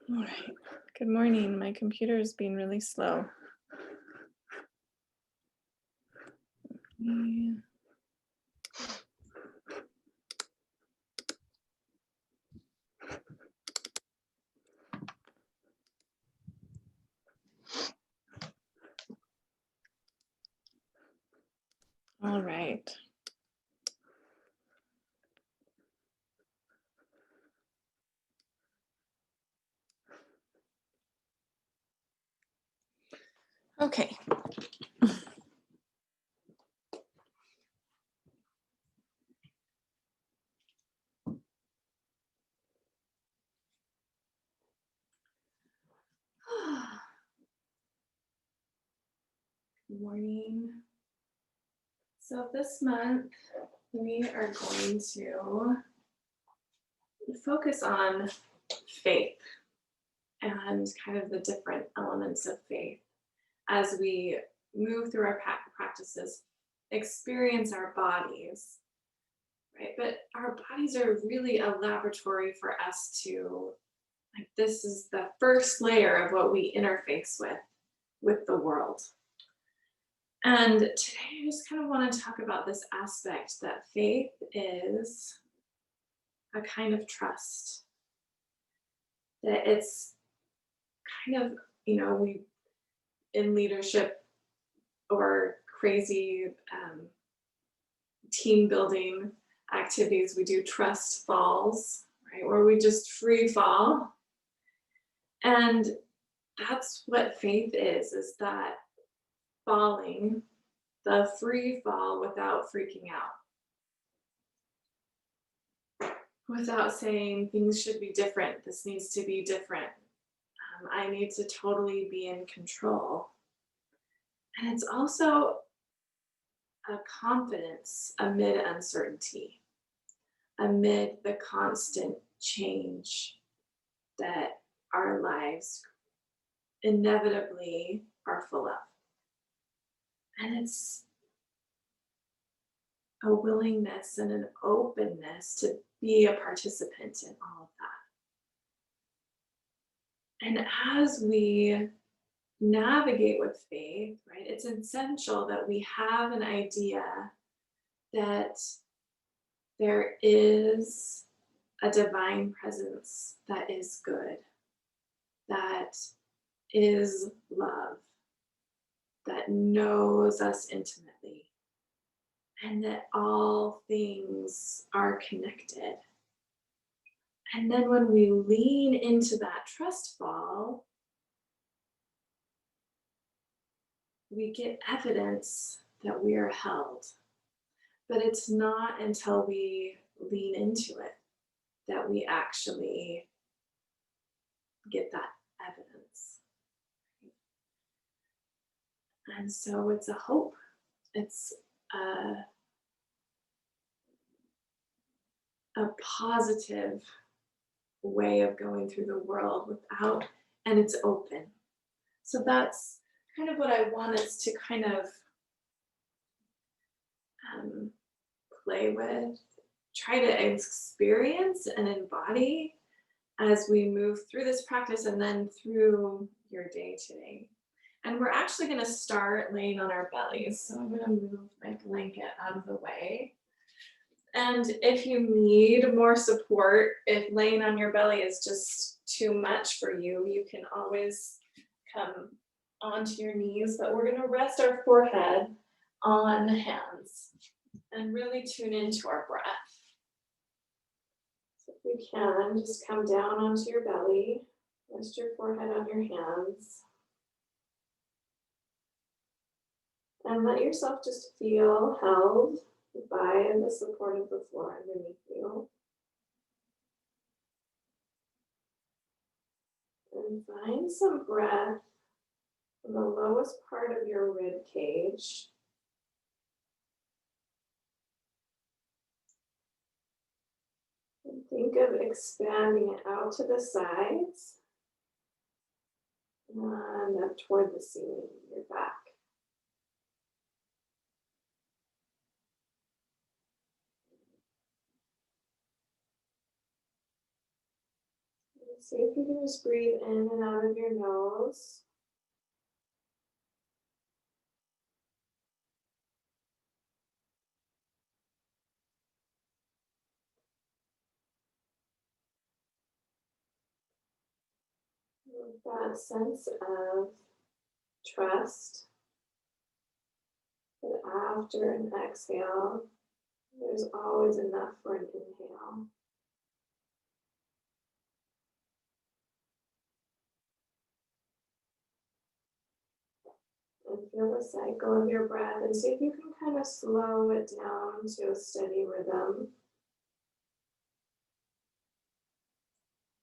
All right. Good morning. My computer is being really slow. Yeah. All right. Okay. Good morning. So this month we are going to focus on faith and kind of the different elements of faith as we move through our practices, experience our bodies, right? But our bodies are really a laboratory for us to, like, this is the first layer of what we interface with the world. And today I just kind of want to talk about this aspect that faith is a kind of trust, that it's kind of, we in leadership or crazy team building activities, we do trust falls, right? Where we just free fall. And that's what faith is that falling, the free fall without freaking out, without saying things should be different, this needs to be different, I need to totally be in control. And it's also a confidence amid uncertainty, amid the constant change that our lives inevitably are full of. And it's a willingness and an openness to be a participant in all of that. And as we navigate with faith, right, it's essential that we have an idea that there is a divine presence that is good, that is love, that knows us intimately, and that all things are connected. And then when we lean into that trust fall, we get evidence that we are held. But it's not until we lean into it that we actually get that evidence. And so it's a hope. It's a positive way of going through the world without, and it's open. So that's kind of what I want us to kind of play with, try to experience and embody as we move through this practice and then through your day today. And we're actually going to start laying on our bellies. So I'm going to move my blanket out of the way. And if you need more support, if laying on your belly is just too much for you, you can always come onto your knees. But we're going to rest our forehead on hands and really tune into our breath. So if you can, just come down onto your belly, rest your forehead on your hands, and let yourself just feel held by the support of the floor underneath you. And find some breath from the lowest part of your rib cage. And think of expanding it out to the sides and up toward the ceiling, your back. See if you can just breathe in and out of your nose. With that sense of trust that after an exhale, there's always enough for an inhale. And feel the cycle of your breath and see if you can kind of slow it down to a steady rhythm.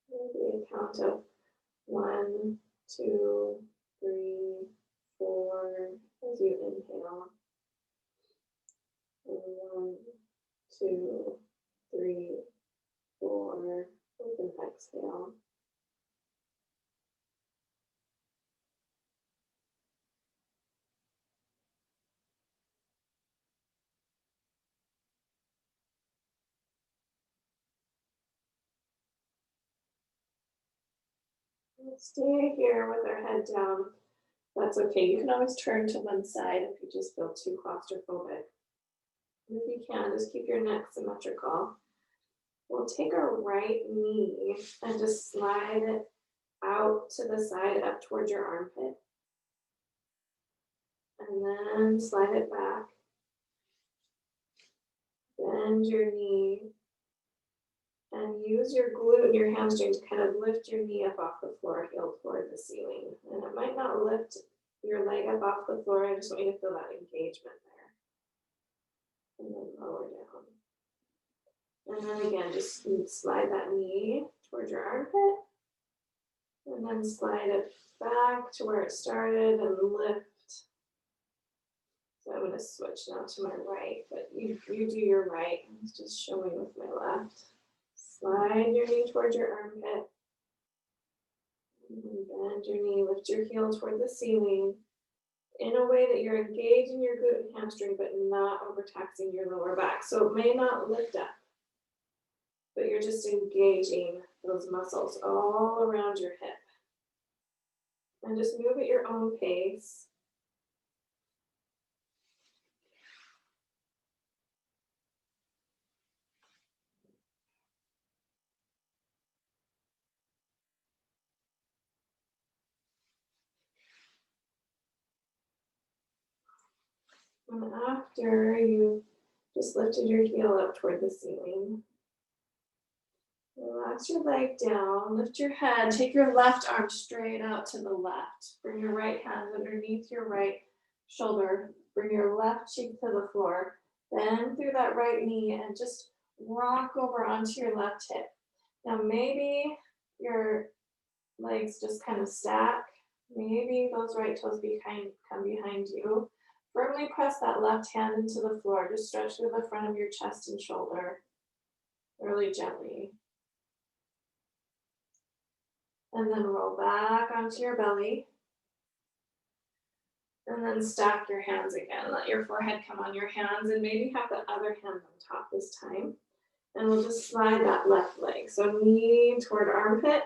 Maybe a count of 1, 2, 3, 4 as you inhale. And 1, 2, 3, 4 with an exhale. Stay here with our head down. That's okay. You can always turn to one side if you just feel too claustrophobic. And if you can, just keep your neck symmetrical. We'll take our right knee and just slide it out to the side up towards your armpit. And then slide it back. Bend your knee. And use your glute and your hamstring to kind of lift your knee up off the floor, heel toward the ceiling. And it might not lift your leg up off the floor. I just want you to feel that engagement there. And then lower down. And then again, just slide that knee towards your armpit. And then slide it back to where it started and lift. So I'm going to switch now to my right, but you do your right. I'm just showing with my left. Slide your knee towards your armpit. And bend your knee, lift your heel toward the ceiling in a way that you're engaging your glute and hamstring, but not overtaxing your lower back. So it may not lift up, but you're just engaging those muscles all around your hip. And just move at your own pace. And after you just lifted your heel up toward the ceiling, relax your leg down, lift your head, take your left arm straight out to the left. Bring your right hand underneath your right shoulder. Bring your left cheek to the floor. Bend through that right knee and just rock over onto your left hip. Now maybe your legs just kind of stack. Maybe those right toes come behind you. Firmly press that left hand into the floor. Just stretch through the front of your chest and shoulder, really gently. And then roll back onto your belly. And then stack your hands again. Let your forehead come on your hands and maybe have the other hand on top this time. And we'll just slide that left leg. So knee toward armpit.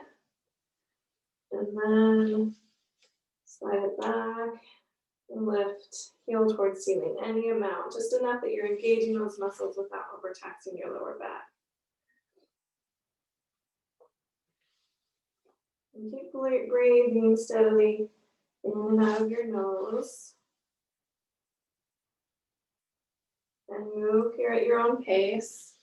And then slide it back and lift, heel towards ceiling, any amount, just enough that you're engaging those muscles without overtaxing your lower back. And keep breathing steadily in and out of your nose. And move here at your own pace.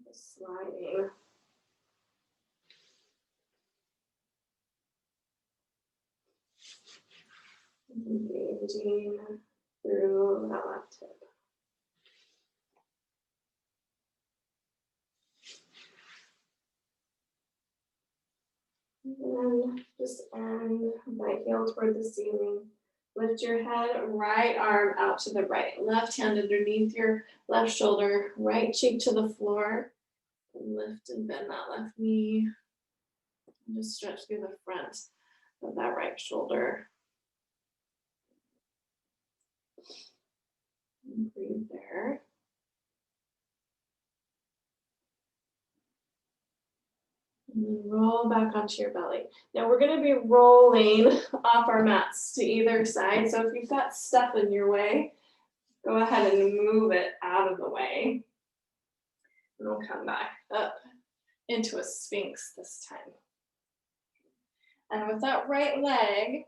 Just sliding. Engaging through that left hip. And then just end by heel toward the ceiling. Lift your head, right arm out to the right. Left hand underneath your left shoulder, right cheek to the floor. And lift and bend that left knee. And just stretch through the front of that right shoulder. And breathe there. And roll back onto your belly. Now we're going to be rolling off our mats to either side. So if you've got stuff in your way, go ahead and move it out of the way. And we'll come back up into a sphinx this time. And with that right leg,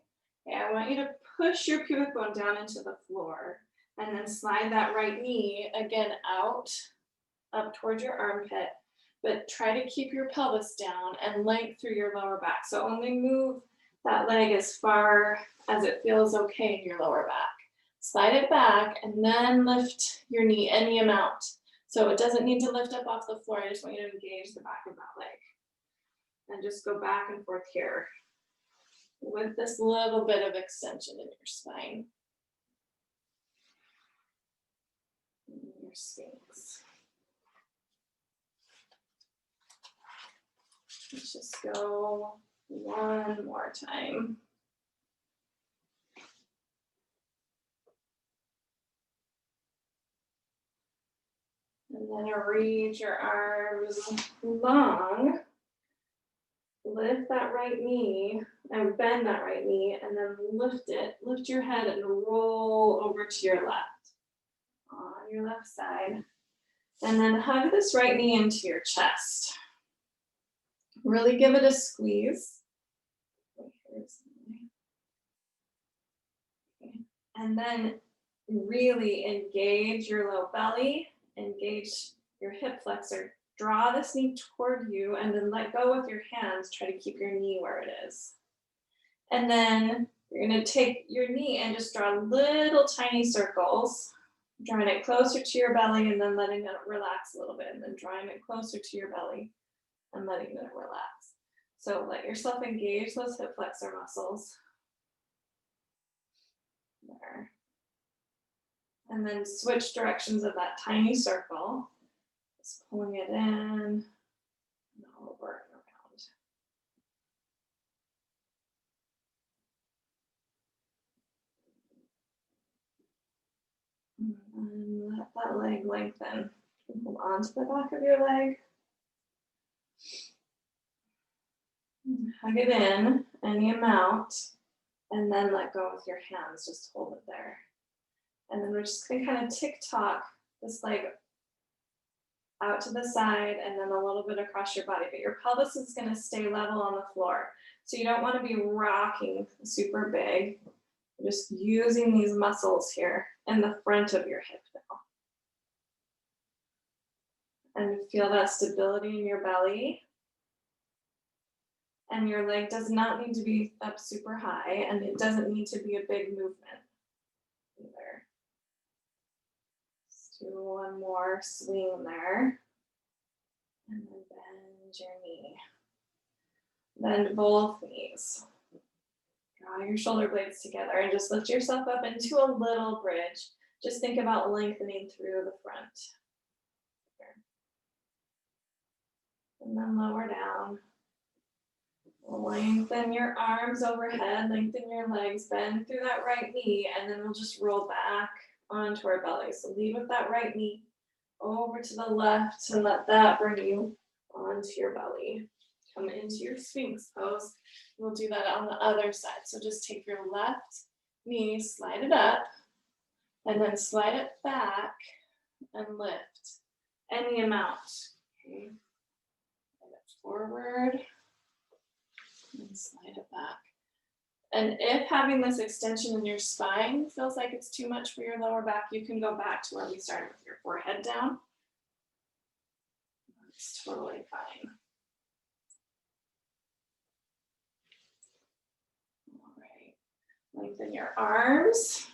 okay, I want you to push your pubic bone down into the floor and then slide that right knee again out, up towards your armpit, but try to keep your pelvis down and length through your lower back. So only move that leg as far as it feels okay in your lower back. Slide it back and then lift your knee any amount. So it doesn't need to lift up off the floor. I just want you to engage the back of that leg. And just go back and forth here with this little bit of extension in your spine. Your sphinx. Let's just go one more time. And then reach your arms long. Lift that right knee and bend that right knee and then lift it. Lift your head and roll over to your left. On your left side. And then hug this right knee into your chest. Really give it a squeeze. And then really engage your low belly, engage your hip flexor. Draw this knee toward you and then let go with your hands. Try to keep your knee where it is. And then you're going to take your knee and just draw little tiny circles, drawing it closer to your belly and then letting it relax a little bit, and then drawing it closer to your belly and letting it relax. So let yourself engage those hip flexor muscles. There. And then switch directions of that tiny circle. Just pulling it in and over and around. And let that leg lengthen. Hold on to the back of your leg. Hug it in any amount, and then let go with your hands. Just hold it there. And then we're just going to kind of tick-tock this leg out to the side and then a little bit across your body. But your pelvis is going to stay level on the floor. So you don't want to be rocking super big. You're just using these muscles here in the front of your hip now. And feel that stability in your belly. And your leg does not need to be up super high, and it doesn't need to be a big movement either. Let's do one more swing there. And then bend your knee. Bend both knees. Draw your shoulder blades together and just lift yourself up into a little bridge. Just think about lengthening through the front. And then lower down. Lengthen your arms overhead, lengthen your legs, bend through that right knee, and then we'll just roll back onto our belly. So lead with that right knee over to the left and let that bring you onto your belly. Come into your Sphinx pose. We'll do that on the other side. So just take your left knee, slide it up, and then slide it back and lift any amount. Okay. Slide it forward. And slide it back. And if having this extension in your spine feels like it's too much for your lower back, you can go back to where we started with your forehead down. It's totally fine. All right. Lengthen your arms.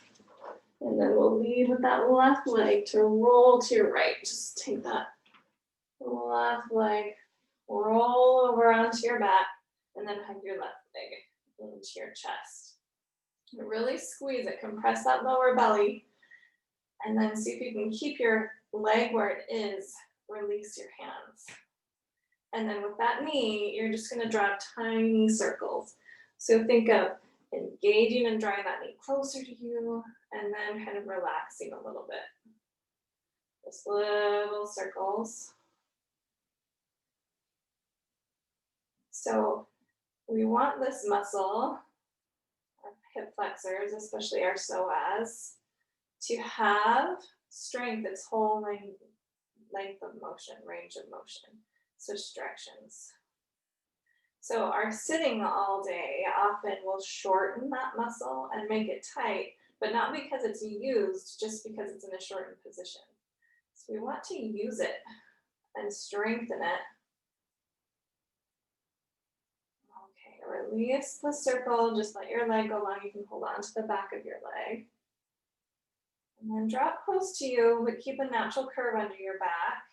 And then we'll lead with that left leg to roll to your right. Just take that left leg, roll over onto your back, and then hug your left leg into your chest. Really squeeze it, compress that lower belly, and then see if you can keep your leg where it is, release your hands. And then with that knee, you're just gonna draw tiny circles. So think of engaging and drawing that knee closer to you, and then kind of relaxing a little bit. Just little circles. So we want this muscle, our hip flexors, especially our psoas, to have strength its whole length of motion, range of motion. Switch directions. So our sitting all day often will shorten that muscle and make it tight, but not because it's used, just because it's in a shortened position. So we want to use it and strengthen it. Okay, release the circle, just let your leg go long. You can hold on to the back of your leg. And then drop close to you, but keep a natural curve under your back.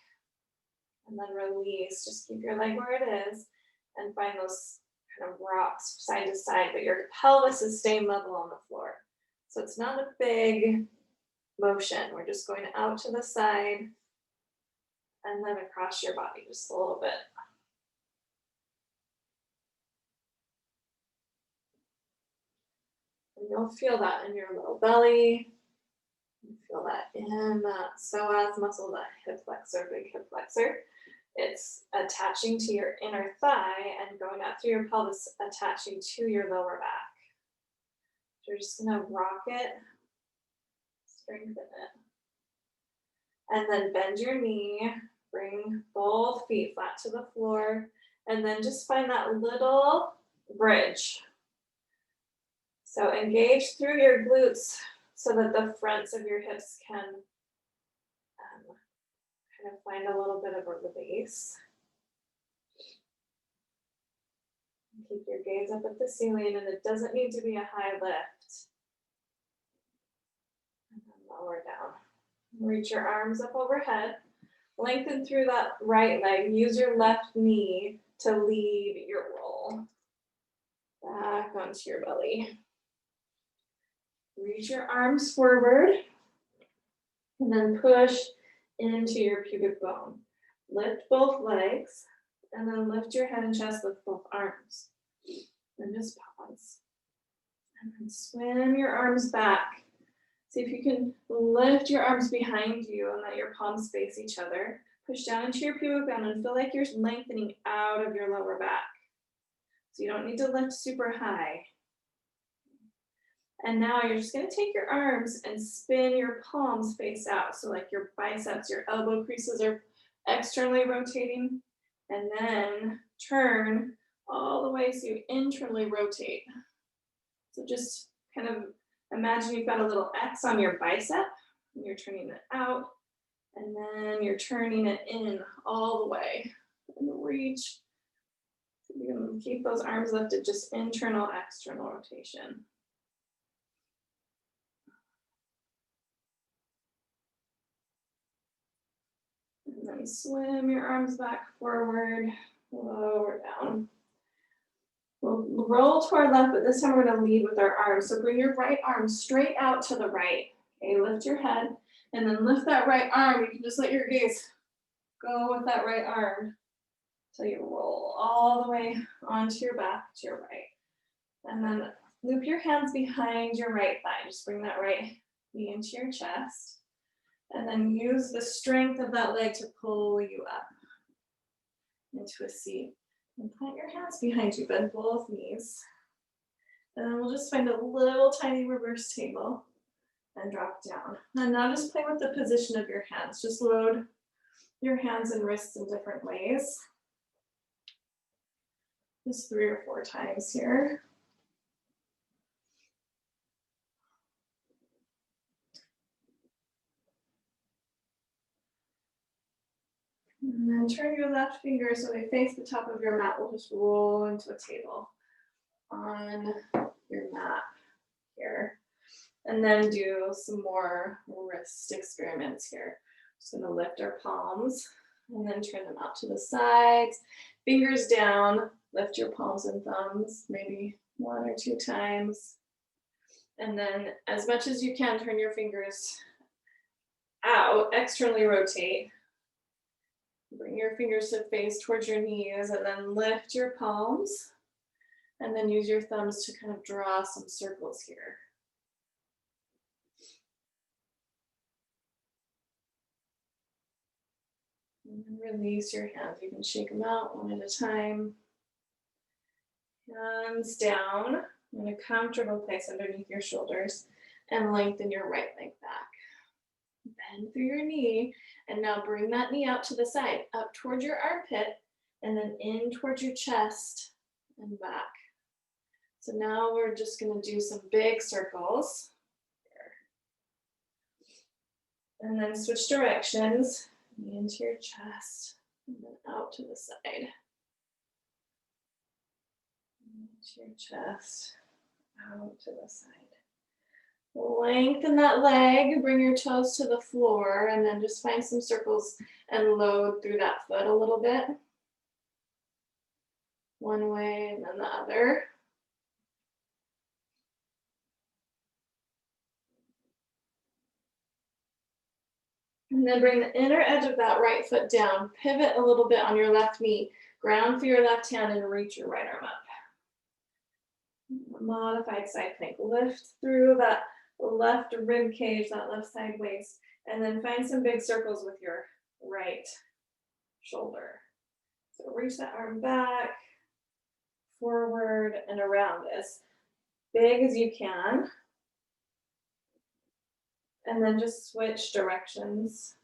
And then release, just keep your leg where it is and find those kind of rocks side to side, but your pelvis is staying level on the floor. So it's not a big motion. We're just going out to the side and then across your body just a little bit. And you'll feel that in your low belly. You feel that in that psoas muscle, that hip flexor, big hip flexor. It's attaching to your inner thigh and going out through your pelvis, attaching to your lower back. So you're just gonna rock it, strengthen it. And then bend your knee, bring both feet flat to the floor, and then just find that little bridge. So engage through your glutes so that the fronts of your hips can kind of find a little bit of a release. Keep your gaze up at the ceiling, and it doesn't need to be a high lift. And then lower down. Reach your arms up overhead. Lengthen through that right leg. Use your left knee to lead your roll. Back onto your belly. Reach your arms forward. And then push into your pubic bone. Lift both legs. And then lift your head and chest with both arms. And just pause. And then swim your arms back. See if you can lift your arms behind you and let your palms face each other. Push down into your pubic bone and feel like you're lengthening out of your lower back. So you don't need to lift super high. And now you're just gonna take your arms and spin your palms face out. So like your biceps, your elbow creases are externally rotating. And then turn all the way so you internally rotate. So just kind of imagine you've got a little X on your bicep, and you're turning it out, and then you're turning it in all the way. And reach. You can keep those arms lifted, just internal, external rotation. And then swim your arms back forward, lower down. We'll roll to our left, but this time we're going to lead with our arms. So bring your right arm straight out to the right. Okay, lift your head and then lift that right arm. You can just let your gaze go with that right arm till you roll all the way onto your back to your right. And then loop your hands behind your right thigh. Just bring that right knee into your chest. And then use the strength of that leg to pull you up into a seat. And plant your hands behind you, bend both knees. And then we'll just find a little tiny reverse table and drop down. And now just play with the position of your hands. Just load your hands and wrists in different ways. Just 3 or 4 times here. And then turn your left fingers so they face the top of your mat. We'll just roll into a table on your mat here. And then do some more wrist experiments here. Just gonna lift our palms and then turn them out to the sides. Fingers down, lift your palms and thumbs, maybe 1 or 2 times. And then as much as you can, turn your fingers out, externally rotate. Bring your fingers to face towards your knees and then lift your palms. And then use your thumbs to kind of draw some circles here. And then release your hands. You can shake them out one at a time. Hands down in a comfortable place underneath your shoulders and lengthen your right leg back. Bend through your knee and now bring that knee out to the side, up towards your armpit and then in towards your chest and back. So now we're just going to do some big circles. And then switch directions, knee into your chest and then out to the side. Into your chest, out to the side. Lengthen that leg, bring your toes to the floor, and then just find some circles and load through that foot a little bit. One way and then the other. And then bring the inner edge of that right foot down. Pivot a little bit on your left knee. Ground through your left hand and reach your right arm up. Modified side plank. Lift through that left rib cage, that left side waist, and then find some big circles with your right shoulder. So reach that arm back, forward, and around as big as you can. And then just switch directions.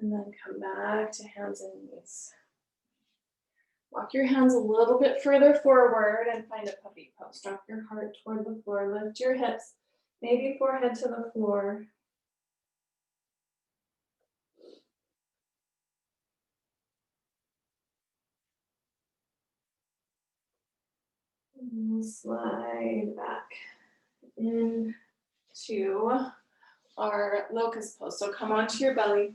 And then come back to hands and knees. Walk your hands a little bit further forward and find a puppy pose. Drop your heart toward the floor, lift your hips, maybe forehead to the floor. And slide back into our locust pose. So come onto your belly,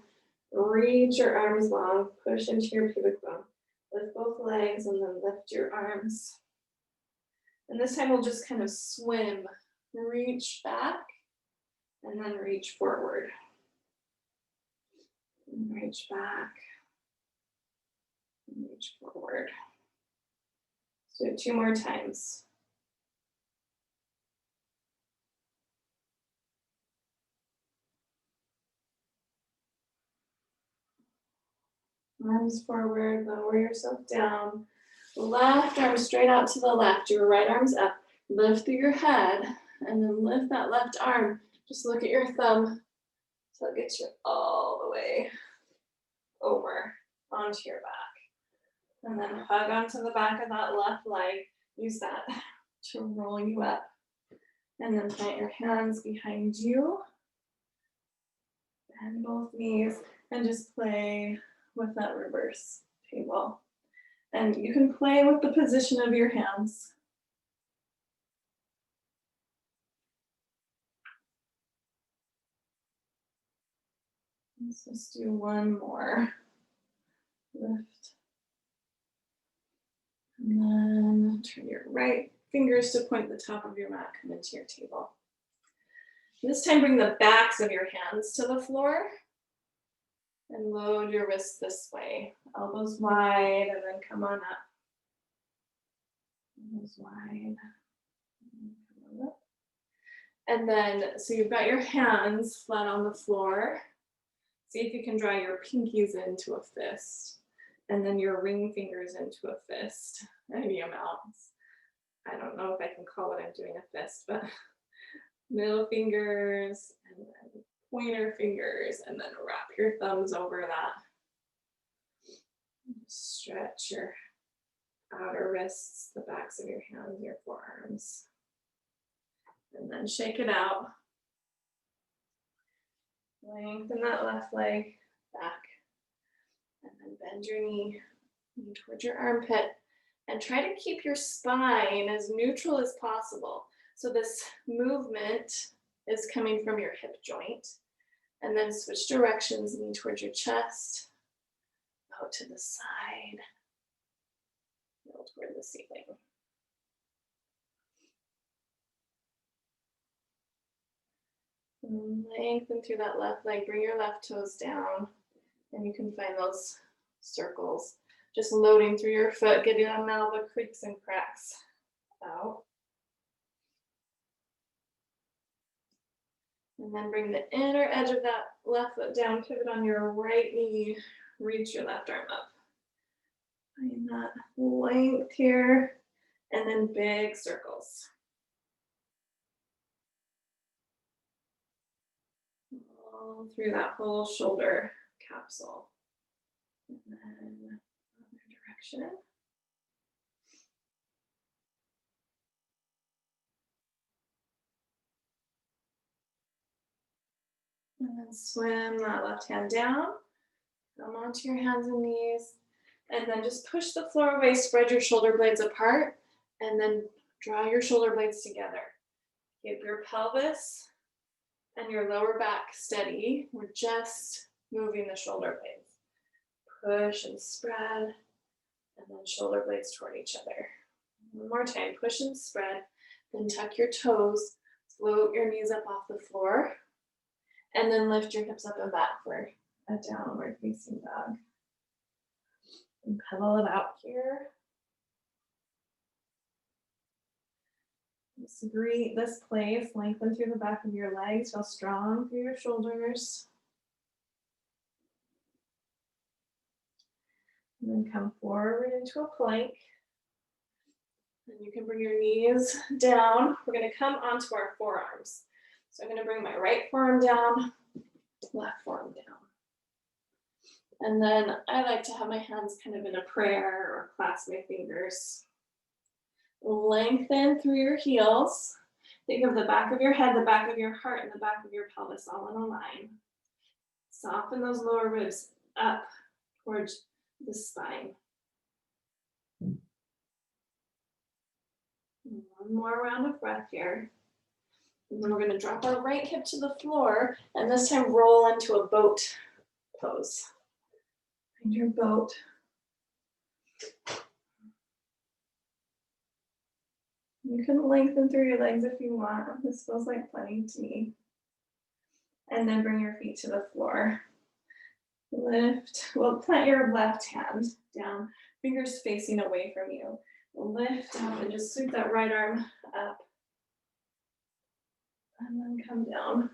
reach your arms long, push into your pubic bone. Lift both legs and then lift your arms. And this time we'll just kind of swim. Reach back and then reach forward. And reach back and reach forward. Let's do it 2 more times. Arms forward, lower yourself down. Left arm straight out to the left. Your right arm's up. Lift through your head and then lift that left arm. Just look at your thumb so it gets you all the way over onto your back. And then hug onto the back of that left leg. Use that to roll you up. And then plant your hands behind you. Bend both knees and just play with that reverse table. And you can play with the position of your hands. Let's just do one more. Lift. And then turn your right fingers to point the top of your mat, come into your table. This time bring the backs of your hands to the floor and load your wrists this way. Elbows wide and then come on up. Elbows wide. And come on up. And then, so you've got your hands flat on the floor. See if you can draw your pinkies into a fist. And then your ring fingers into a fist. Any amounts. I don't know if I can call what I'm doing a fist, but middle fingers and then pointer fingers, and then wrap your thumbs over that. Stretch your outer wrists, the backs of your hands, your forearms. And then shake it out. Lengthen that left leg back. And then bend your knee towards your armpit. And try to keep your spine as neutral as possible. So this movement is coming from your hip joint. And then switch directions, knee towards your chest, out to the side, out toward the ceiling. And lengthen through that left leg, bring your left toes down, and you can find those circles. Just loading through your foot, getting on all the creaks and cracks out. And then bring the inner edge of that left foot down, pivot on your right knee, reach your left arm up. Find that length here, and then big circles. All through that whole shoulder capsule. And then other direction. And then swim that left hand down. Come onto your hands and knees. And then just push the floor away, spread your shoulder blades apart, and then draw your shoulder blades together. Keep your pelvis and your lower back steady. We're just moving the shoulder blades. Push and spread, and then shoulder blades toward each other. One more time, push and spread, then tuck your toes, float your knees up off the floor, and then lift your hips up and back for a downward facing dog. And pedal it out here. Just breathe this place, lengthen through the back of your legs, feel strong through your shoulders. And then come forward into a plank. And you can bring your knees down. We're going to come onto our forearms. So I'm going to bring my right forearm down, left forearm down. And then I like to have my hands kind of in a prayer or clasp my fingers. Lengthen through your heels. Think of the back of your head, the back of your heart, and the back of your pelvis all in a line. Soften those lower ribs up towards the spine. One more round of breath here. And then we're going to drop our right hip to the floor, and this time roll into a boat pose. Find your boat. You can lengthen through your legs if you want. This feels like plenty to me. And then bring your feet to the floor. Lift, well, plant your left hand down, fingers facing away from you. Lift up and just sweep that right arm up. And then come down.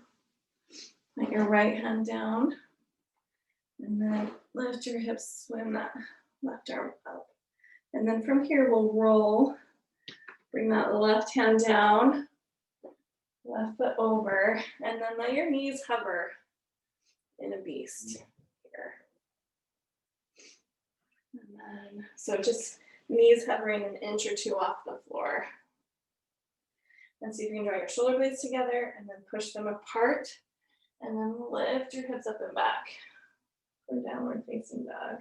Plant your right hand down. And then lift your hips, swim that left arm up. And then from here, we'll roll. Bring that left hand down, left foot over, and then let your knees hover in a beast here. And then, so just knees hovering an inch or two off the floor. And see if you can draw your shoulder blades together and then push them apart. And then lift your hips up and back for downward facing dog.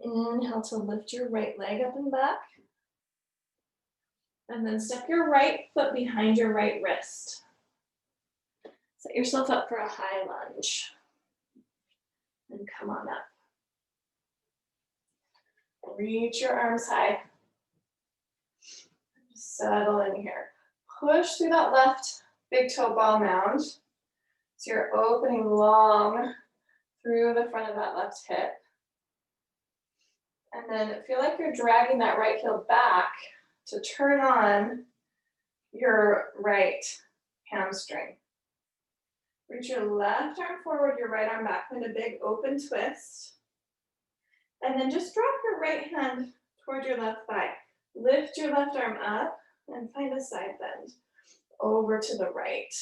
Inhale to lift your right leg up and back. And then step your right foot behind your right wrist. Set yourself up for a high lunge. And come on up. Reach your arms high. Just settle in here. Push through that left big toe ball mound. So you're opening long through the front of that left hip. And then feel like you're dragging that right heel back to turn on your right hamstring. Reach your left arm forward, your right arm back. Find a big open twist. And then just drop your right hand toward your left thigh. Lift your left arm up and find a side bend over to the right.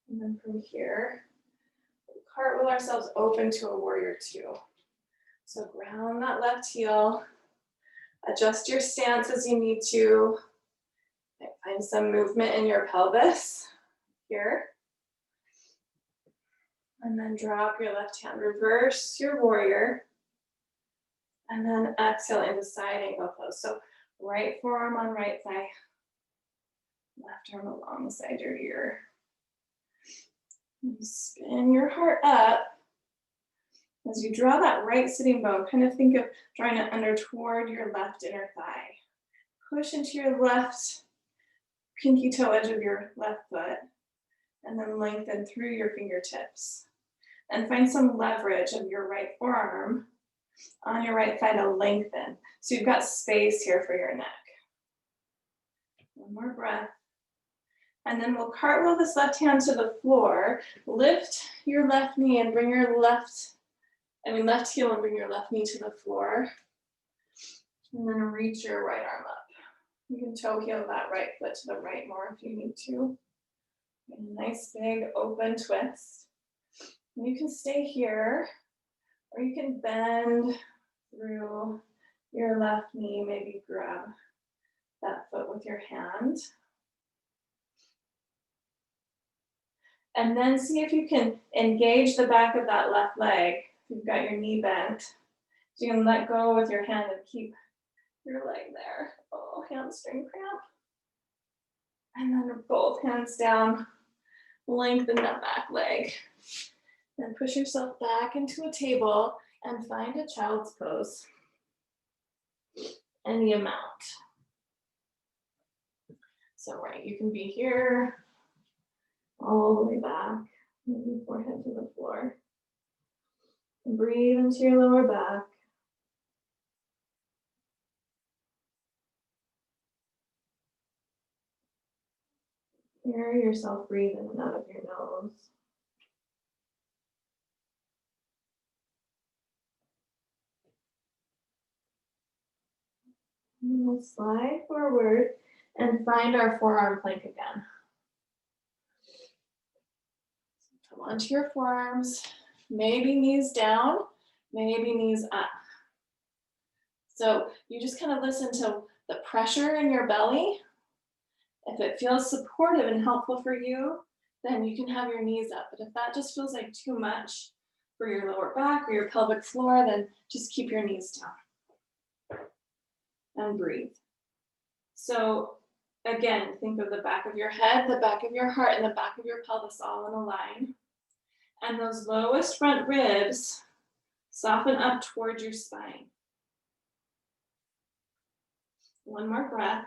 And then from here, cartwheel ourselves open to a warrior two. So ground that left heel, adjust your stance as you need to. Find some movement in your pelvis here. And then drop your left hand, reverse your warrior. And then exhale into side angle pose. So right forearm on right thigh, left arm alongside your ear. And spin your heart up. As you draw that right sitting bone, kind of think of drawing it under toward your left inner thigh. Push into your left pinky toe edge of your left foot, and then lengthen through your fingertips. And find some leverage of your right forearm On your right thigh to lengthen. So you've got space here for your neck. One more breath. And then we'll cartwheel this left hand to the floor. Lift your left knee and bring your left heel and bring your left knee to the floor. And then reach your right arm up. You can toe heel that right foot to the right more if you need to. A nice big open twist. And you can stay here, or you can bend through your left knee, maybe grab that foot with your hand. And then see if you can engage the back of that left leg. You've got your knee bent. So you can let go with your hand and keep your leg there. Oh, hamstring cramp. And then both hands down, lengthen that back leg. Then push yourself back into a table and find a child's pose. Any amount. So right, you can be here, all the way back, maybe forehead to the floor. And breathe into your lower back. Hear yourself breathe in and out of your nose. And we'll slide forward and find our forearm plank again. Come onto your forearms, maybe knees down, maybe knees up. So you just kind of listen to the pressure in your belly. If it feels supportive and helpful for you, then you can have your knees up. But if that just feels like too much for your lower back or your pelvic floor, then just keep your knees down. And breathe. So again, think of the back of your head, the back of your heart, and the back of your pelvis all in a line. And those lowest front ribs soften up towards your spine. One more breath.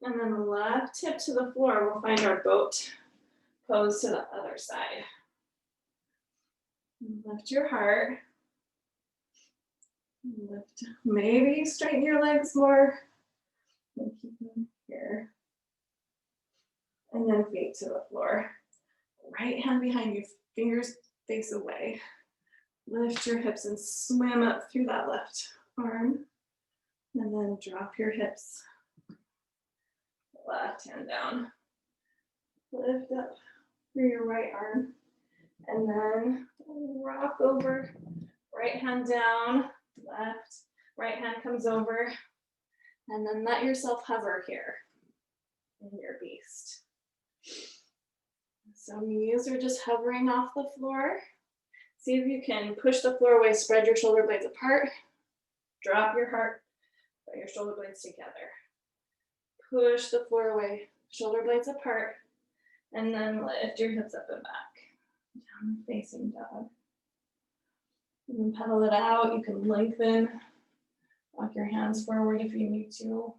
And then the left hip to the floor, we'll find our boat pose to the other side. Lift your heart. Lift, maybe straighten your legs more. And keep them here. And then feet to the floor. Right hand behind you, fingers face away. Lift your hips and swim up through that left arm. And then drop your hips. Left hand down. Lift up through your right arm. And then rock over. Right hand down, left. Right hand comes over. And then let yourself hover here in your beast. So knees are just hovering off the floor. See if you can push the floor away, spread your shoulder blades apart. Drop your heart, put your shoulder blades together. Push the floor away, shoulder blades apart, and then lift your hips up and back. Down facing dog. You can pedal it out, you can lengthen. Walk your hands forward if you need to.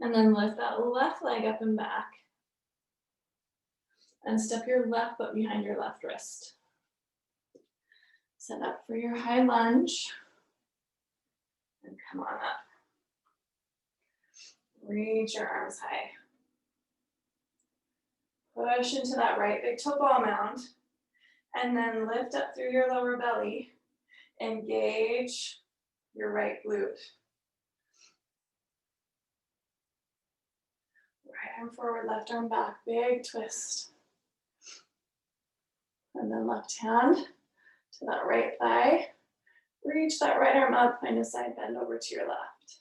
And then lift that left leg up and back. And step your left foot behind your left wrist. Set up for your high lunge. And come on up. Reach your arms high. Push into that right big toe ball mound. And then lift up through your lower belly. Engage your right glute. Right arm forward, left arm back. Big twist. And then left hand to that right thigh. Reach that right arm up, find a side bend over to your left.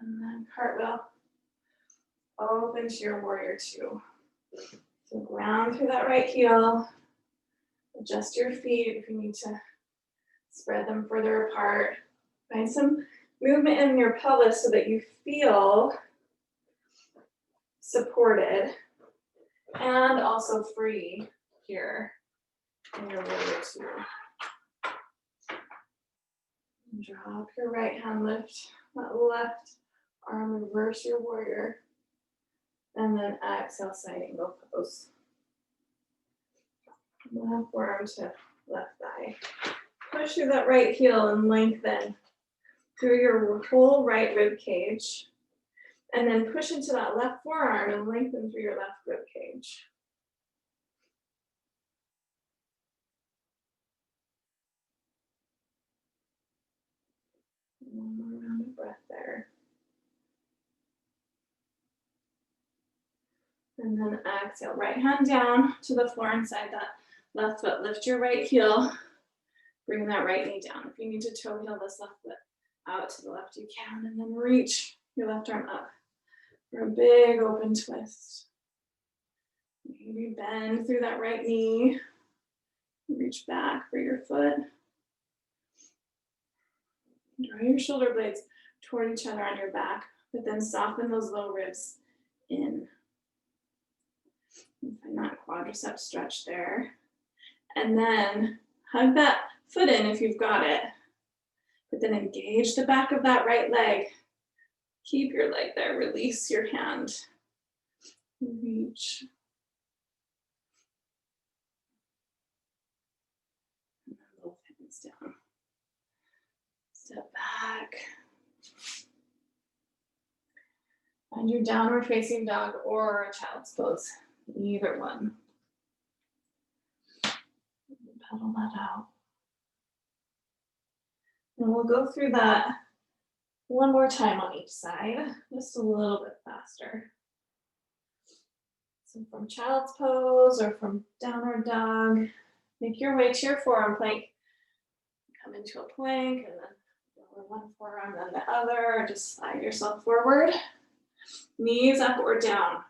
And then cartwheel. Open to your warrior two. So ground through that right heel. Adjust your feet if you need to spread them further apart. Find some movement in your pelvis so that you feel supported and also free here in your warrior two. Drop your right hand, lift that left arm, reverse your warrior. And then exhale, side angle pose. Left forearm to left thigh. Push through that right heel and lengthen through your whole right rib cage. And then push into that left forearm and lengthen through your left rib cage. One more round of breath there. And then exhale, right hand down to the floor inside that left foot. Lift your right heel. Bring that right knee down. If you need to toe heel this left foot out to the left, you can. And then reach your left arm up for a big open twist. Maybe bend through that right knee. Reach back for your foot. Draw your shoulder blades toward each other on your back, but then soften those low ribs in. Find that quadricep stretch there. And then hug that foot in if you've got it. But then engage the back of that right leg. Keep your leg there. Release your hand. Reach. And then both hands down. Step back. Find your downward facing dog or a child's pose. Either one. Pedal that out. And we'll go through that one more time on each side, just a little bit faster. So from child's pose or from downward dog, make your way to your forearm plank. Come into a plank and then lower one forearm, then the other, or just slide yourself forward. Knees up or down.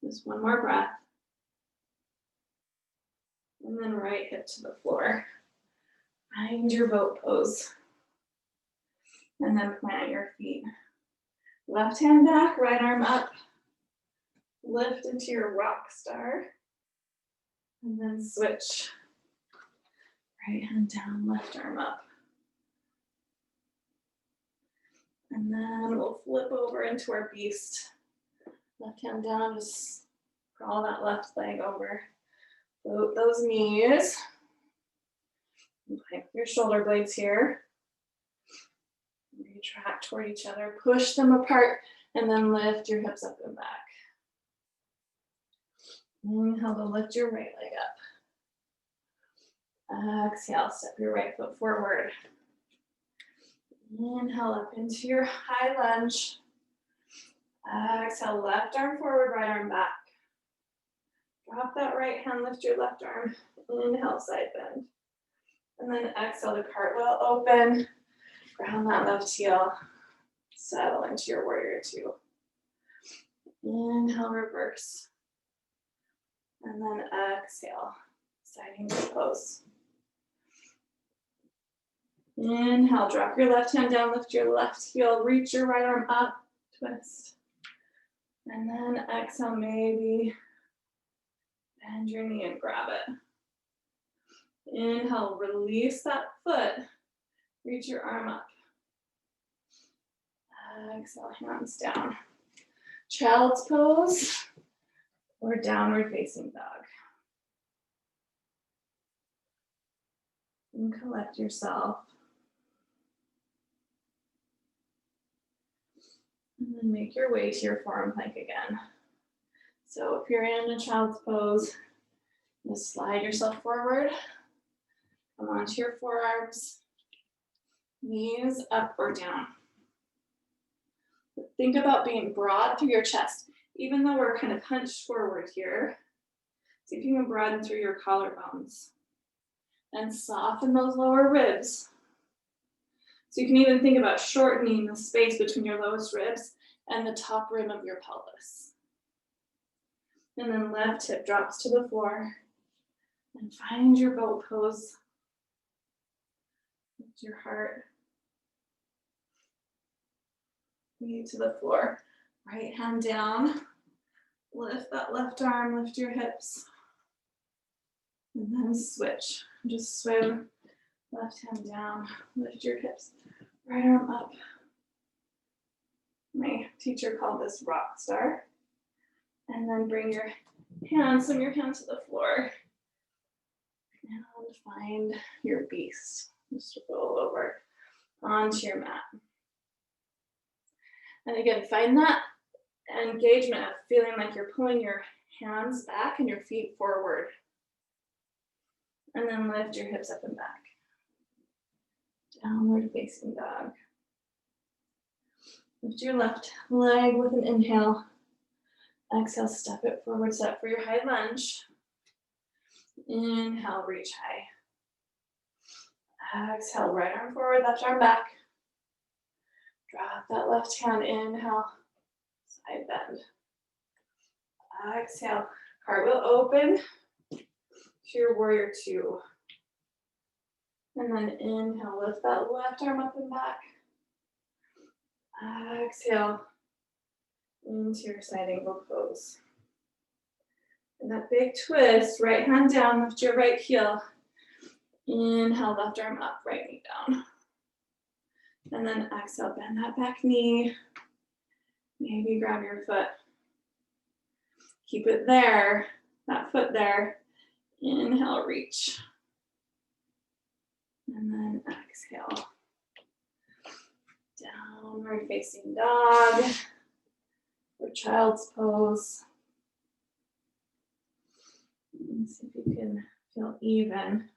Just one more breath. And then right hip to the floor. Find your boat pose. And then plant your feet. Left hand back, right arm up. Lift into your rock star. And then switch. Right hand down, left arm up. And then we'll flip over into our beast. Left hand down, just crawl that left leg over. Float those knees. Plank your shoulder blades here. Retract toward each other. Push them apart and then lift your hips up and back. Inhale to lift your right leg up. Exhale, step your right foot forward. Inhale up into your high lunge. Exhale, left arm forward, right arm back. Drop that right hand, lift your left arm. Inhale, side bend. And then exhale to cartwheel open. Ground that left heel. Settle into your warrior two. Inhale, reverse. And then exhale, side angle pose. Inhale, drop your left hand down, lift your left heel, reach your right arm up, twist. And then exhale, maybe bend your knee and grab it. Inhale, release that foot, reach your arm up. Exhale, hands down. Child's pose or downward facing dog. And collect yourself. And then make your way to your forearm plank again. So if you're in a child's pose, just slide yourself forward. Come onto your forearms. Knees up or down. Think about being broad through your chest. Even though we're kind of hunched forward here, see if you can broaden through your collarbones. And soften those lower ribs. So you can even think about shortening the space between your lowest ribs and the top rim of your pelvis. And then left hip drops to the floor. And find your boat pose. Lift your heart. Knee to the floor. Right hand down. Lift that left arm, lift your hips. And then switch. Just swim. Left hand down, lift your hips. Right arm up. My teacher called this rock star. And then bring your hands, swim your hand to the floor. And find your beast. Just roll over onto your mat. And again, find that engagement of feeling like you're pulling your hands back and your feet forward. And then lift your hips up and back. Downward facing dog. Lift your left leg with an inhale. Exhale, step it forward, set for your high lunge. Inhale, reach high. Exhale, right arm forward, left arm back. Drop that left hand, inhale, side bend. Exhale, cartwheel open to your warrior two. And then inhale, lift that left arm up and back. Exhale, into your side angle pose. And that big twist, right hand down, lift your right heel. Inhale, left arm up, right knee down. And then exhale, bend that back knee. Maybe grab your foot. Keep it there, that foot there. Inhale, reach. And then exhale. Downward facing dog or child's pose. And see if you can feel even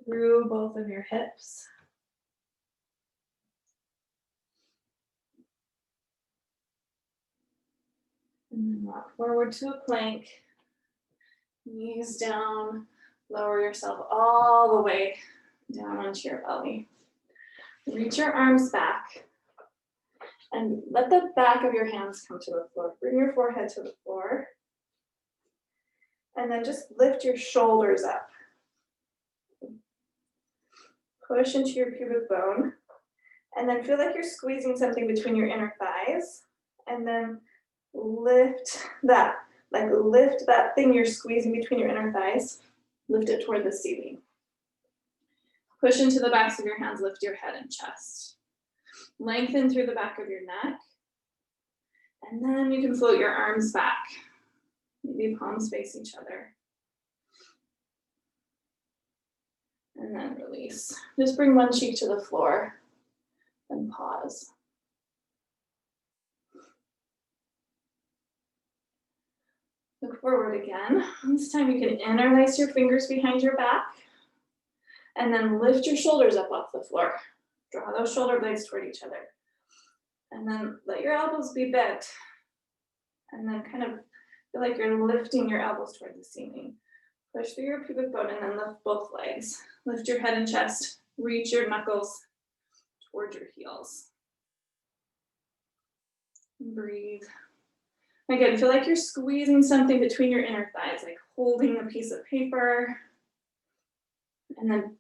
through both of your hips. And then walk forward to a plank. Knees down, lower yourself all the way down onto your belly. Reach your arms back and let the back of your hands come to the floor. Bring your forehead to the floor. And then just lift your shoulders up. Push into your pubic bone. And then feel like you're squeezing something between your inner thighs. And then lift that. Like lift that thing you're squeezing between your inner thighs. Lift it toward the ceiling. Push into the backs of your hands, lift your head and chest. Lengthen through the back of your neck. And then you can float your arms back. Maybe palms face each other. And then release. Just bring one cheek to the floor and pause. Look forward again. This time you can interlace your fingers behind your back and then lift your shoulders up off the floor. Draw those shoulder blades toward each other. And then let your elbows be bent. And then kind of feel like you're lifting your elbows toward the ceiling. Push through your pubic bone and then lift both legs. Lift your head and chest. Reach your knuckles toward your heels. Breathe. Again, feel like you're squeezing something between your inner thighs, like holding a piece of paper. And then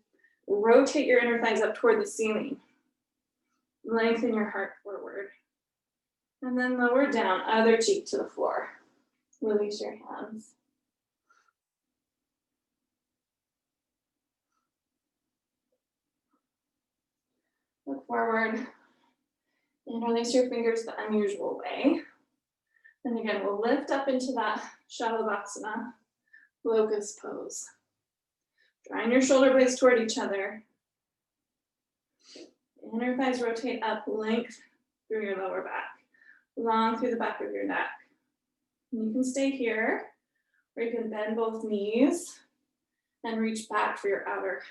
rotate your inner thighs up toward the ceiling. Lengthen your heart forward. And then lower down, other cheek to the floor. Release your hands. Look forward. Interlace your fingers the unusual way. And again, we'll lift up into that Shalabhasana, locust pose. Drawing your shoulder blades toward each other. Inner thighs rotate up, length through your lower back, long through the back of your neck. And you can stay here, or you can bend both knees and reach back for your outer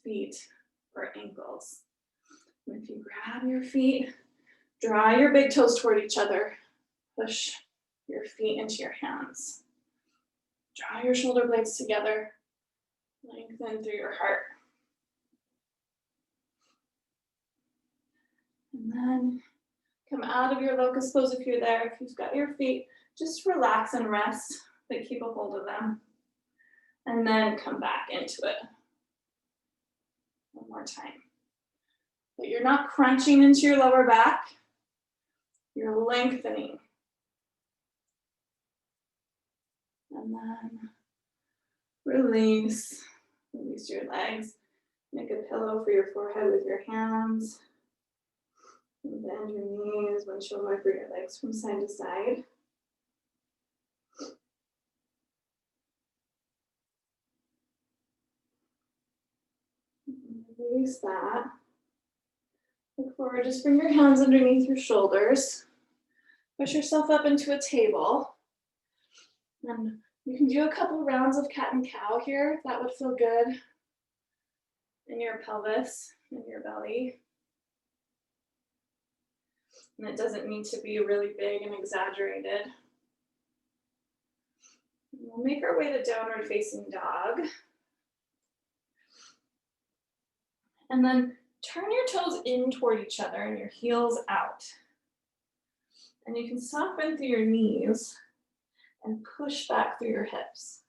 feet or ankles. And if you grab your feet, draw your big toes toward each other, push your feet into your hands. Draw your shoulder blades together, lengthen through your heart. And then come out of your locust pose if you're there. If you've got your feet, just relax and rest, but keep a hold of them. And then come back into it. One more time. But you're not crunching into your lower back. You're lengthening. And then release. Release your legs. Make a pillow for your forehead with your hands. Bend your knees, windshield wiper your legs from side to side. Release that. Look forward, just bring your hands underneath your shoulders. Push yourself up into a table. And you can do a couple rounds of cat and cow here. That would feel good in your pelvis, in your belly. And it doesn't need to be really big and exaggerated. We'll make our way to downward facing dog. And then turn your toes in toward each other and your heels out. And you can soften through your knees and push back through your hips.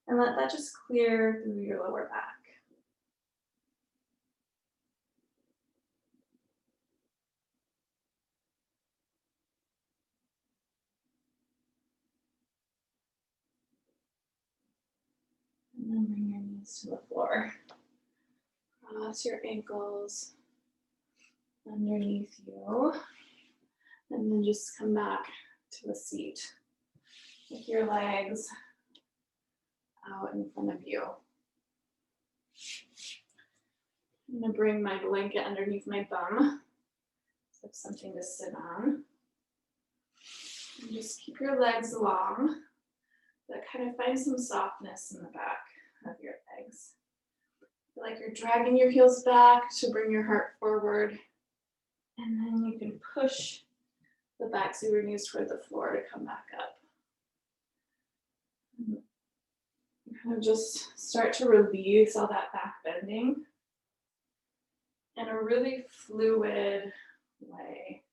And let that just clear through your lower back. And then bring your knees to the floor. Cross your ankles underneath you. And then just come back to the seat with your legs out in front of you. I'm gonna bring my blanket underneath my bum, so I have something to sit on. And just keep your legs long, but kind of find some softness in the back of your legs. Feel like you're dragging your heels back to bring your heart forward. And then you can push the backs of your knees toward the floor to come back up. And kind of just start to release all that back bending in a really fluid way.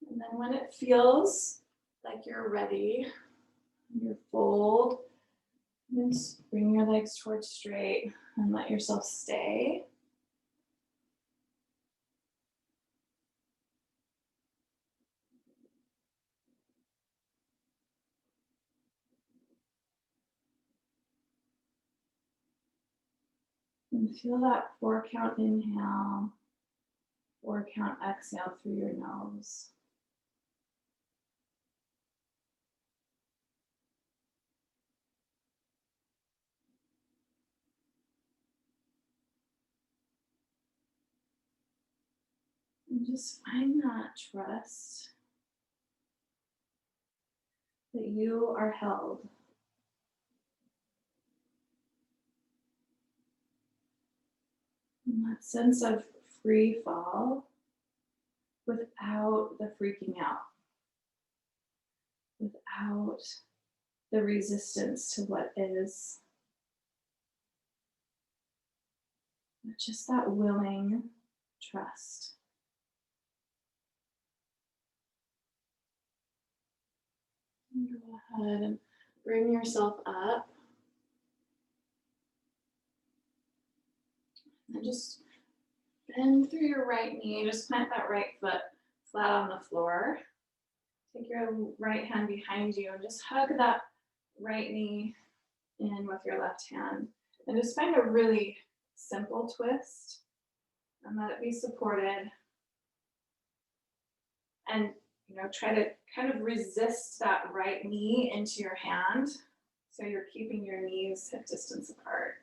And then when it feels like you're ready, you fold, and just bring your legs towards straight and let yourself stay. And feel that 4-count inhale, 4-count exhale through your nose. And just find that trust that you are held. And that sense of free fall without the freaking out, without the resistance to what is, but just that willing trust. And go ahead and bring yourself up. And just bend through your right knee. Just plant that right foot flat on the floor. Take your right hand behind you and just hug that right knee in with your left hand. And just find a really simple twist and let it be supported. And try to kind of resist that right knee into your hand so you're keeping your knees hip distance apart.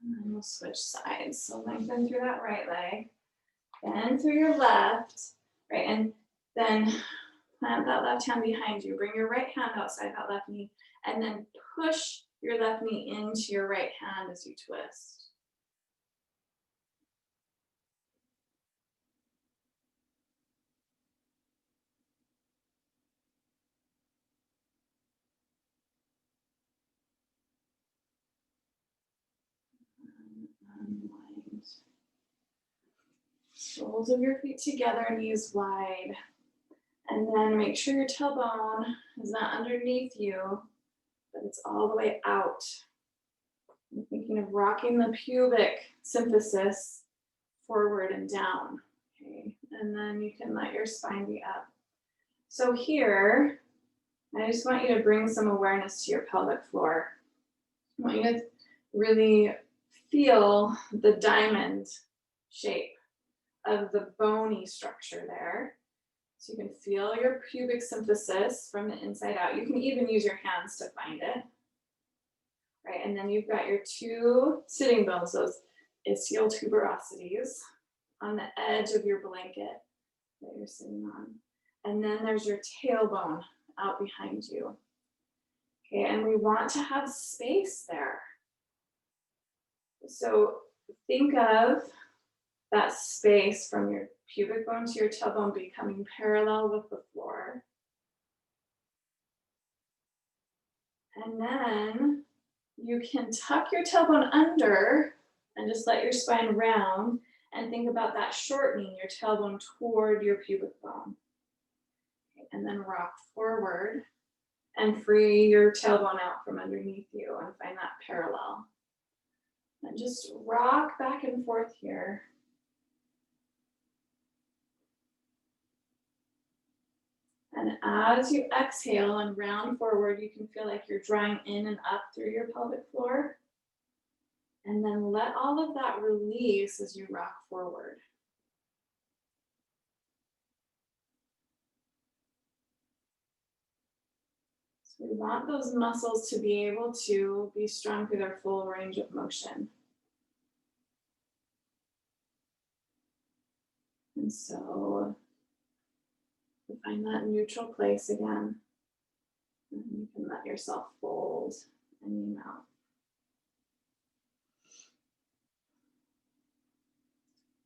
And then we'll switch sides. So lengthen through that right leg, bend through your left, right, and then plant that left hand behind you. Bring your right hand outside that left knee, and then push your left knee into your right hand as you twist. Unwind. Soles of your feet together, knees wide. And then make sure your tailbone is not underneath you, but it's all the way out. I'm thinking of rocking the pubic symphysis forward and down. Okay, and then you can let your spine be up So here, I just want you to bring some awareness to your pelvic floor. I want you to really feel the diamond shape of the bony structure there. So you can feel your pubic symphysis from the inside out. You can even use your hands to find it. Right, and then you've got your two sitting bones, those ischial tuberosities, on the edge of your blanket that you're sitting on. And then there's your tailbone out behind you. Okay, and we want to have space there. So think of that space from your pubic bone to your tailbone becoming parallel with the floor. And then you can tuck your tailbone under and just let your spine round and think about that shortening your tailbone toward your pubic bone. Okay, and then rock forward and free your tailbone out from underneath you and find that parallel. And just rock back and forth here. And as you exhale and round forward, you can feel like you're drawing in and up through your pelvic floor. And then let all of that release as you rock forward. So we want those muscles to be able to be strong through their full range of motion. And so find that neutral place again. And you can let yourself fold and you out.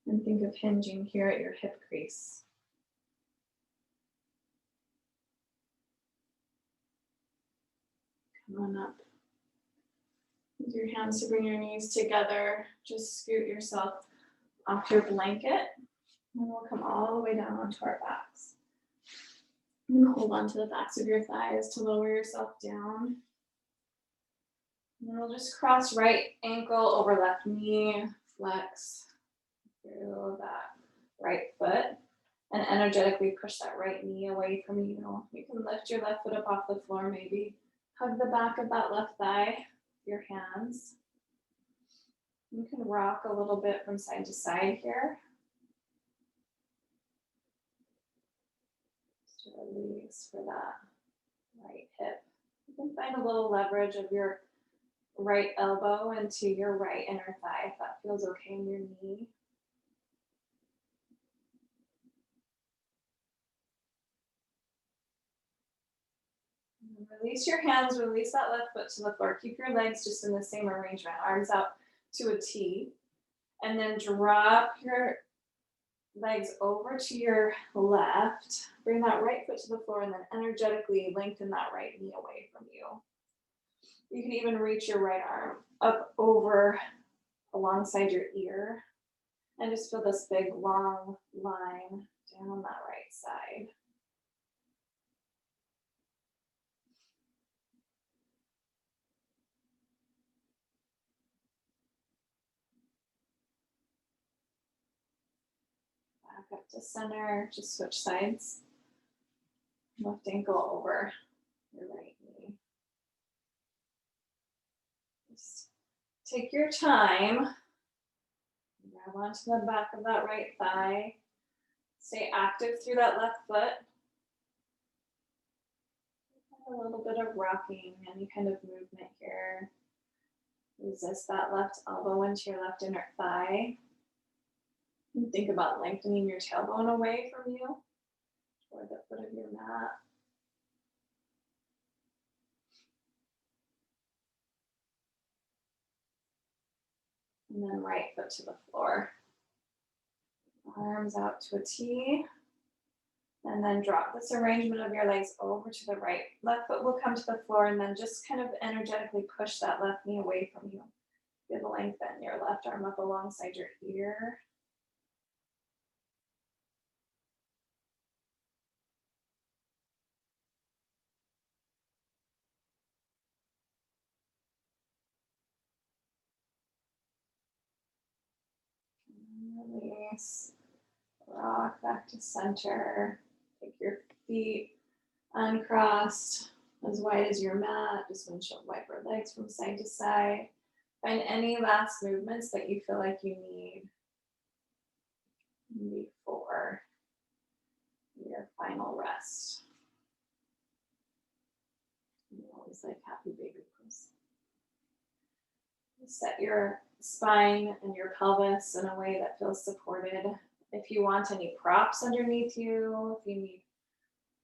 And think of hinging here at your hip crease. Come on up. Use your hands to bring your knees together. Just scoot yourself off your blanket. And we'll come all the way down onto our backs. And hold on to the backs of your thighs to lower yourself down. And we'll just cross right ankle over left knee, flex through that right foot, and energetically push that right knee away from you. You can lift your left foot up off the floor, maybe hug the back of that left thigh with your hands. You can rock a little bit from side to side here. Just to release for that right hip. You can find a little leverage of your right elbow into your right inner thigh if that feels okay in your knee. And release your hands, release that left foot to the floor. Keep your legs just in the same arrangement, arms out to a T. And then drop your legs over to your left. Bring that right foot to the floor and then energetically lengthen that right knee away from you. You can even reach your right arm up over alongside your ear and just feel this big long line down that right side. Back up to center, just switch sides. Left ankle over your right knee. Just take your time. Grab onto the back of that right thigh. Stay active through that left foot. A little bit of rocking, any kind of movement here. Resist that left elbow into your left inner thigh. And think about lengthening your tailbone away from you toward the foot of your mat. And then right foot to the floor. Arms out to a T. And then drop this arrangement of your legs over to the right. Left foot will come to the floor and then just kind of energetically push that left knee away from you. Give a lengthen your left arm up alongside your ear. Release. Rock back to center. Take your feet uncrossed, as wide as your mat. Just windshield wiper legs from side to side. Find any last movements that you feel like you need before your final rest. You always like happy baby pose. Set your spine and your pelvis in a way that feels supported. If you want any props underneath you, if you need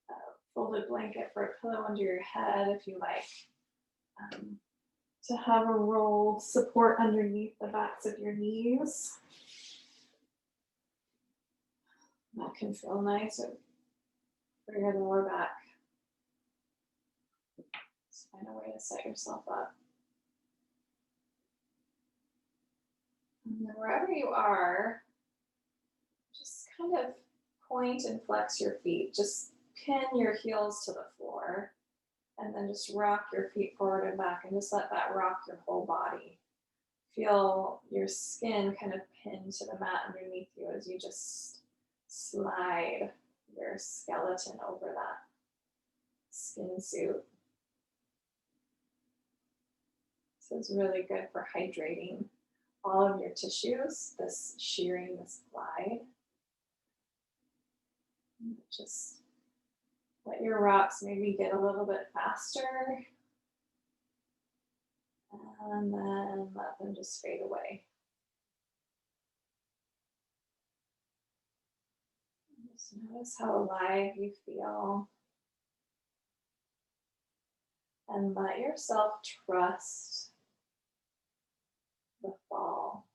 a folded blanket for a pillow under your head, if you like to have a rolled support underneath the backs of your knees, that can feel nice for your lower back. Just find a way to set yourself up. And then wherever you are, just kind of point and flex your feet. Just pin your heels to the floor and then just rock your feet forward and back and just let that rock your whole body. Feel your skin kind of pin to the mat underneath you as you just slide your skeleton over that skin suit. So it's really good for hydrating all of your tissues, this shearing, this glide. Just let your rocks maybe get a little bit faster, and then let them just fade away. Just notice how alive you feel, and let yourself trust the fall.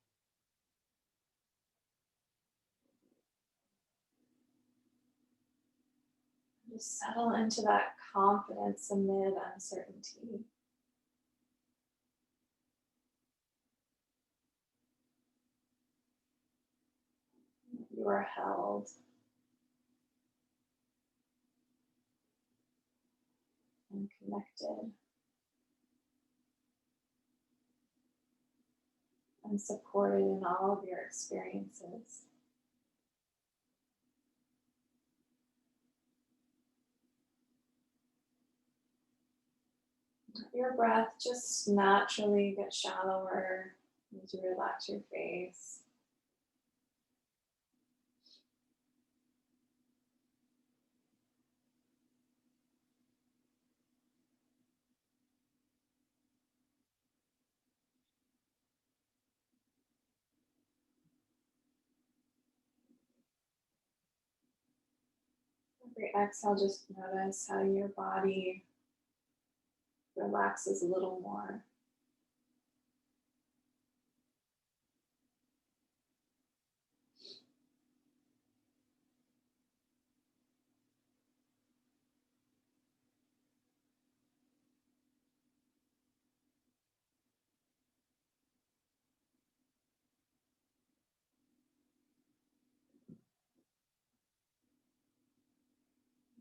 Just settle into that confidence amid uncertainty. You are held. And connected. And supported in all of your experiences. Your breath just naturally gets shallower as you relax your face. Every exhale, just notice how your body relaxes a little more.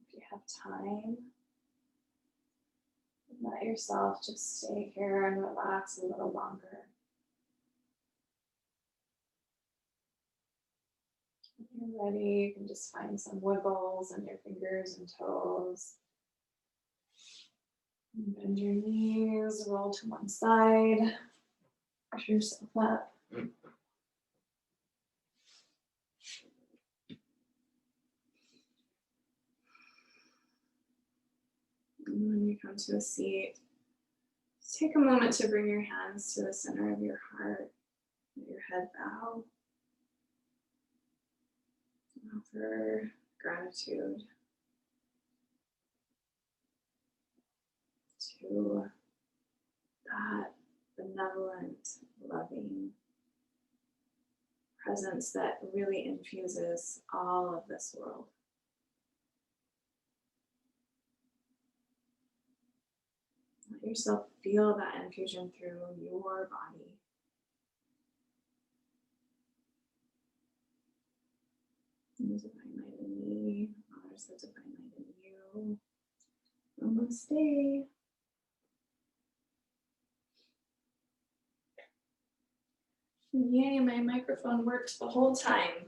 If you have time, let yourself just stay here and relax a little longer. When you're ready, you can just find some wiggles in your fingers and toes. Bend your knees, roll to one side, push yourself up. And when you come to a seat, just take a moment to bring your hands to the center of your heart, let your head bow. Offer gratitude to that benevolent, loving presence that really infuses all of this world. Let yourself feel that infusion through your body. There's a divine light in me. There's a divine light in you. Namaste. Yay, my microphone worked the whole time.